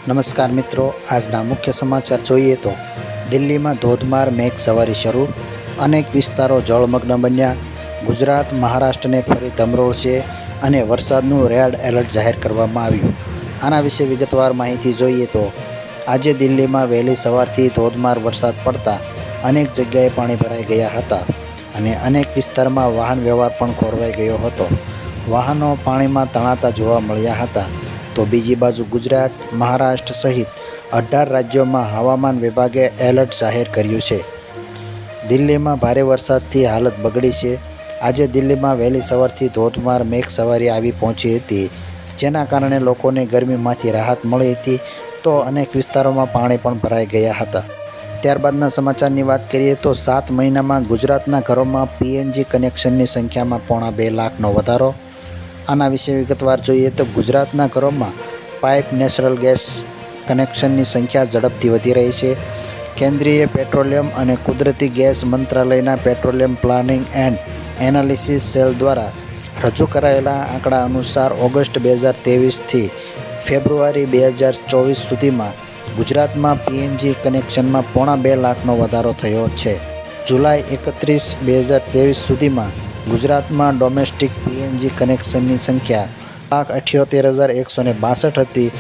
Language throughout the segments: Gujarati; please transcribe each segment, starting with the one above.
નમસ્કાર મિત્રો, આજના મુખ્ય સમાચાર જોઈએ તો દિલ્હીમાં ધોધમાર મેઘ સવારી શરૂ, અનેક વિસ્તારો જળમગ્ન બન્યા, ગુજરાત મહારાષ્ટ્રને ફરી ધમરોળશે અને વરસાદનું રેડ એલર્ટ જાહેર કરવામાં આવ્યું. આના વિશે વિગતવાર માહિતી જોઈએ તો આજે દિલ્હીમાં વહેલી સવારથી ધોધમાર વરસાદ પડતા અનેક જગ્યાએ પાણી ભરાઈ ગયા હતા અને અનેક વિસ્તારમાં વાહન વ્યવહાર પણ ખોરવાઈ ગયો હતો. વાહનો પાણીમાં તણાતા જોવા મળ્યા હતા. તો બીજી બાજુ ગુજરાત, મહારાષ્ટ્ર સહિત 18 રાજ્યોમાં હવામાન વિભાગે એલર્ટ જાહેર કર્યું છે. દિલ્હીમાં ભારે વરસાદથી હાલત બગડી છે. આજે દિલ્હીમાં વહેલી સવારથી ધોધમાર મેઘ સવારી આવી પહોંચી હતી, જેના કારણે લોકોને ગરમીમાંથી રાહત મળી હતી. તો અનેક વિસ્તારોમાં પાણી પણ ભરાઈ ગયા હતા. ત્યારબાદના સમાચારની વાત કરીએ તો 7 મહિનામાં ગુજરાતના ઘરોમાં PNG કનેક્શનની સંખ્યામાં 2.5 લાખનો વધારો. આના વિશે વિગતવાર જોઈએ તો ગુજરાતના ઘરોમાં પાઇપ નેચરલ ગેસ કનેક્શનની સંખ્યા ઝડપથી વધી રહી છે. કેન્દ્રીય પેટ્રોલિયમ અને કુદરતી ગેસ મંત્રાલયના petroleum planning and analysis cell દ્વારા રજૂ કરાયેલા આંકડા અનુસાર ઓગસ્ટ 2023થી ફેબ્રુઆરી 2024 સુધીમાં ગુજરાતમાં PNG કનેક્શનમાં 2.5 લાખનો વધારો થયો છે. જુલાઈ 31, 2023 સુધીમાં ગુજરાતમાં ડોમેસ્ટિક PNG કનેક્શનની સંખ્યા 1,78,162 હતી,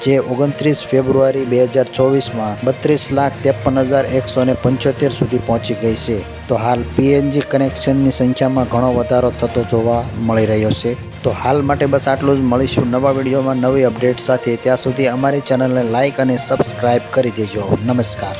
જે 29 ફેબ્રુઆરી 2024માં 32,53,175 સુધી પહોંચી ગઈ છે. તો હાલ PNG કનેક્શનની સંખ્યામાં ઘણો વધારો થતો જોવા મળી રહ્યો છે. તો હાલ માટે બસ આટલું જ. મળીશું નવા વિડીયોમાં નવી અપડેટ સાથે. ત્યાં સુધી અમારી ચેનલને લાઇક અને સબસ્ક્રાઈબ કરી દેજો. નમસ્કાર.